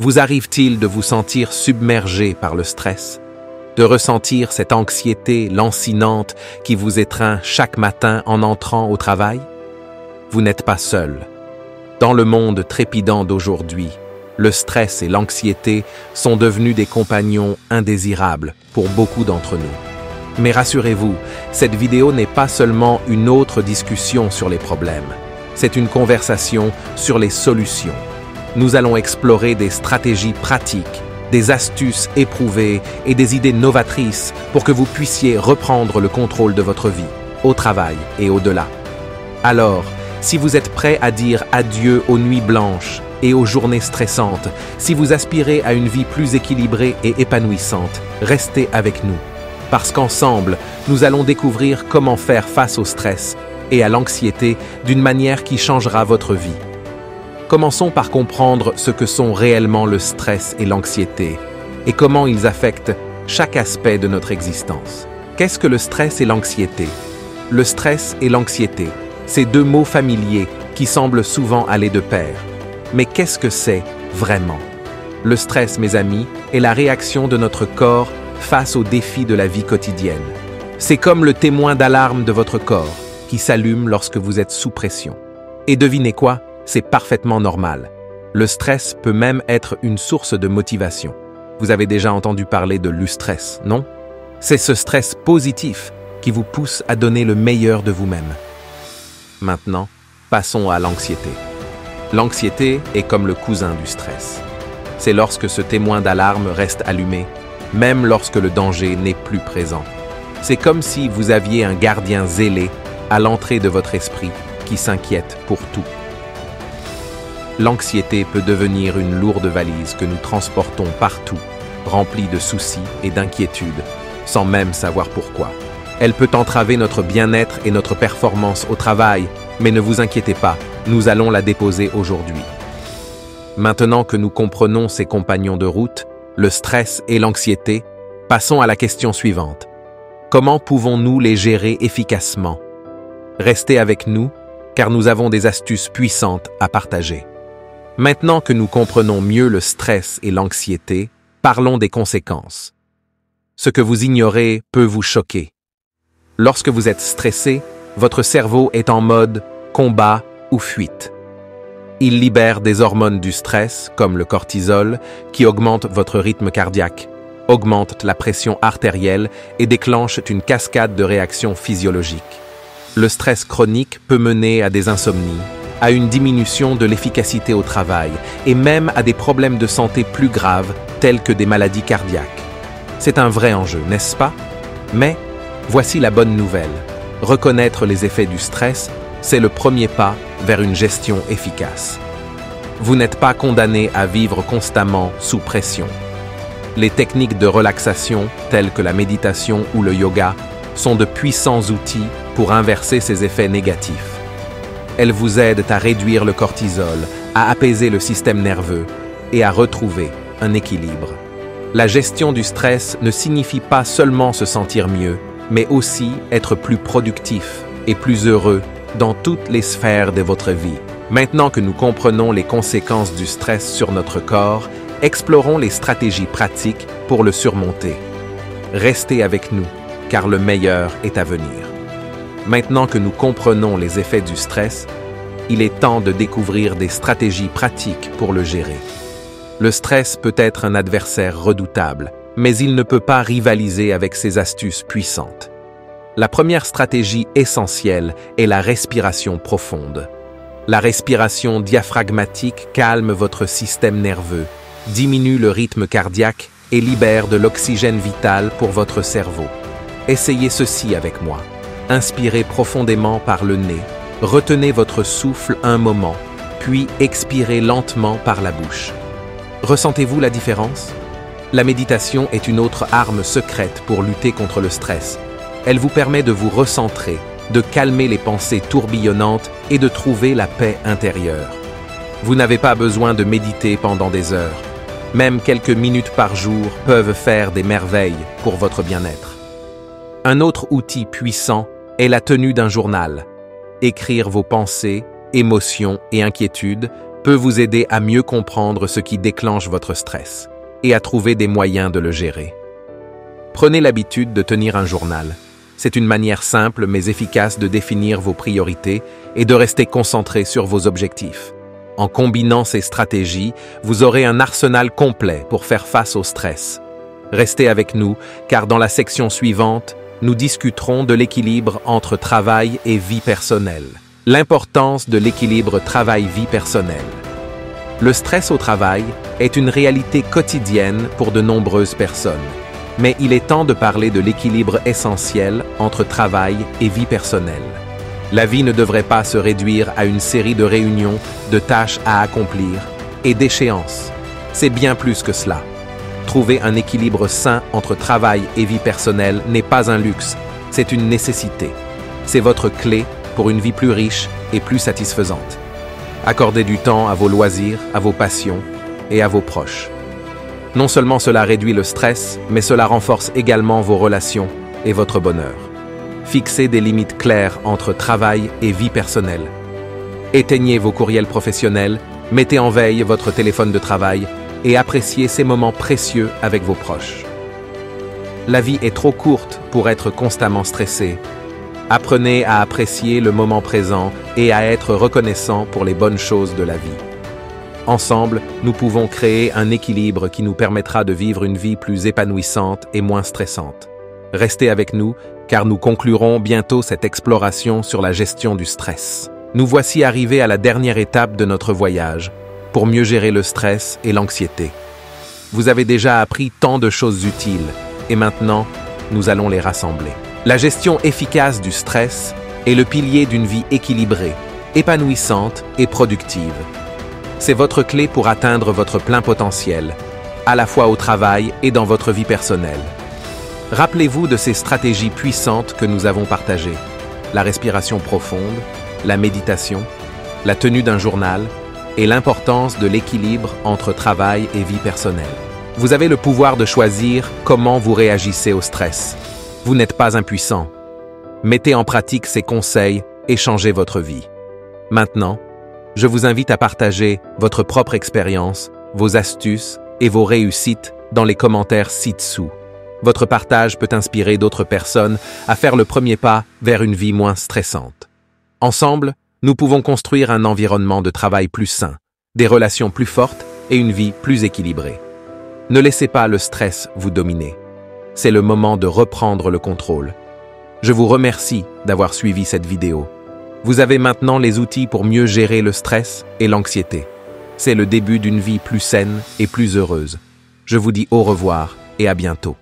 Vous arrive-t-il de vous sentir submergé par le stress, de ressentir cette anxiété lancinante qui vous étreint chaque matin en entrant au travail? Vous n'êtes pas seul. Dans le monde trépidant d'aujourd'hui, le stress et l'anxiété sont devenus des compagnons indésirables pour beaucoup d'entre nous. Mais rassurez-vous, cette vidéo n'est pas seulement une autre discussion sur les problèmes. C'est une conversation sur les solutions. Nous allons explorer des stratégies pratiques, des astuces éprouvées et des idées novatrices pour que vous puissiez reprendre le contrôle de votre vie, au travail et au-delà. Alors, si vous êtes prêt à dire adieu aux nuits blanches et aux journées stressantes, si vous aspirez à une vie plus équilibrée et épanouissante, restez avec nous. Parce qu'ensemble, nous allons découvrir comment faire face au stress et à l'anxiété d'une manière qui changera votre vie. Commençons par comprendre ce que sont réellement le stress et l'anxiété et comment ils affectent chaque aspect de notre existence. Qu'est-ce que le stress et l'anxiété? Le stress et l'anxiété, ces deux mots familiers qui semblent souvent aller de pair. Mais qu'est-ce que c'est vraiment? Le stress, mes amis, est la réaction de notre corps face aux défis de la vie quotidienne. C'est comme le témoin d'alarme de votre corps qui s'allume lorsque vous êtes sous pression. Et devinez quoi? C'est parfaitement normal. Le stress peut même être une source de motivation. Vous avez déjà entendu parler de l'eustress, non? C'est ce stress positif qui vous pousse à donner le meilleur de vous-même. Maintenant, passons à l'anxiété. L'anxiété est comme le cousin du stress. C'est lorsque ce témoin d'alarme reste allumé, même lorsque le danger n'est plus présent. C'est comme si vous aviez un gardien zélé à l'entrée de votre esprit qui s'inquiète pour tout. L'anxiété peut devenir une lourde valise que nous transportons partout, remplie de soucis et d'inquiétudes, sans même savoir pourquoi. Elle peut entraver notre bien-être et notre performance au travail, mais ne vous inquiétez pas, nous allons la déposer aujourd'hui. Maintenant que nous comprenons ces compagnons de route, le stress et l'anxiété, passons à la question suivante. Comment pouvons-nous les gérer efficacement? Restez avec nous, car nous avons des astuces puissantes à partager. Maintenant que nous comprenons mieux le stress et l'anxiété, parlons des conséquences. Ce que vous ignorez peut vous choquer. Lorsque vous êtes stressé, votre cerveau est en mode combat ou fuite. Il libère des hormones du stress, comme le cortisol, qui augmente votre rythme cardiaque, augmente la pression artérielle et déclenche une cascade de réactions physiologiques. Le stress chronique peut mener à des insomnies, à une diminution de l'efficacité au travail et même à des problèmes de santé plus graves tels que des maladies cardiaques. C'est un vrai enjeu, n'est-ce pas? Mais voici la bonne nouvelle. Reconnaître les effets du stress, c'est le premier pas vers une gestion efficace. Vous n'êtes pas condamné à vivre constamment sous pression. Les techniques de relaxation, telles que la méditation ou le yoga, sont de puissants outils pour inverser ces effets négatifs. Elles vous aident à réduire le cortisol, à apaiser le système nerveux et à retrouver un équilibre. La gestion du stress ne signifie pas seulement se sentir mieux, mais aussi être plus productif et plus heureux dans toutes les sphères de votre vie. Maintenant que nous comprenons les conséquences du stress sur notre corps, explorons les stratégies pratiques pour le surmonter. Restez avec nous, car le meilleur est à venir. Maintenant que nous comprenons les effets du stress, il est temps de découvrir des stratégies pratiques pour le gérer. Le stress peut être un adversaire redoutable, mais il ne peut pas rivaliser avec ses astuces puissantes. La première stratégie essentielle est la respiration profonde. La respiration diaphragmatique calme votre système nerveux, diminue le rythme cardiaque et libère de l'oxygène vital pour votre cerveau. Essayez ceci avec moi. Inspirez profondément par le nez, retenez votre souffle un moment, puis expirez lentement par la bouche. Ressentez-vous la différence? La méditation est une autre arme secrète pour lutter contre le stress. Elle vous permet de vous recentrer, de calmer les pensées tourbillonnantes et de trouver la paix intérieure. Vous n'avez pas besoin de méditer pendant des heures. Même quelques minutes par jour peuvent faire des merveilles pour votre bien-être. Un autre outil puissant est la tenue d'un journal. Écrire vos pensées, émotions et inquiétudes peut vous aider à mieux comprendre ce qui déclenche votre stress et à trouver des moyens de le gérer. Prenez l'habitude de tenir un journal. C'est une manière simple mais efficace de définir vos priorités et de rester concentré sur vos objectifs. En combinant ces stratégies, vous aurez un arsenal complet pour faire face au stress. Restez avec nous, car dans la section suivante, nous discuterons de l'équilibre entre travail et vie personnelle. L'importance de l'équilibre travail-vie personnelle. Le stress au travail est une réalité quotidienne pour de nombreuses personnes. Mais il est temps de parler de l'équilibre essentiel entre travail et vie personnelle. La vie ne devrait pas se réduire à une série de réunions, de tâches à accomplir et d'échéances. C'est bien plus que cela. Trouver un équilibre sain entre travail et vie personnelle n'est pas un luxe, c'est une nécessité. C'est votre clé pour une vie plus riche et plus satisfaisante. Accordez du temps à vos loisirs, à vos passions et à vos proches. Non seulement cela réduit le stress, mais cela renforce également vos relations et votre bonheur. Fixez des limites claires entre travail et vie personnelle. Éteignez vos courriels professionnels, mettez en veille votre téléphone de travail et appréciez ces moments précieux avec vos proches. La vie est trop courte pour être constamment stressé. Apprenez à apprécier le moment présent et à être reconnaissant pour les bonnes choses de la vie. Ensemble, nous pouvons créer un équilibre qui nous permettra de vivre une vie plus épanouissante et moins stressante. Restez avec nous, car nous conclurons bientôt cette exploration sur la gestion du stress. Nous voici arrivés à la dernière étape de notre voyage, pour mieux gérer le stress et l'anxiété. Vous avez déjà appris tant de choses utiles, et maintenant, nous allons les rassembler. La gestion efficace du stress est le pilier d'une vie équilibrée, épanouissante et productive. C'est votre clé pour atteindre votre plein potentiel, à la fois au travail et dans votre vie personnelle. Rappelez-vous de ces stratégies puissantes que nous avons partagées. La respiration profonde, la méditation, la tenue d'un journal et l'importance de l'équilibre entre travail et vie personnelle. Vous avez le pouvoir de choisir comment vous réagissez au stress. Vous n'êtes pas impuissant. Mettez en pratique ces conseils et changez votre vie. Maintenant, je vous invite à partager votre propre expérience, vos astuces et vos réussites dans les commentaires ci-dessous. Votre partage peut inspirer d'autres personnes à faire le premier pas vers une vie moins stressante. Ensemble, nous pouvons construire un environnement de travail plus sain, des relations plus fortes et une vie plus équilibrée. Ne laissez pas le stress vous dominer. C'est le moment de reprendre le contrôle. Je vous remercie d'avoir suivi cette vidéo. Vous avez maintenant les outils pour mieux gérer le stress et l'anxiété. C'est le début d'une vie plus saine et plus heureuse. Je vous dis au revoir et à bientôt.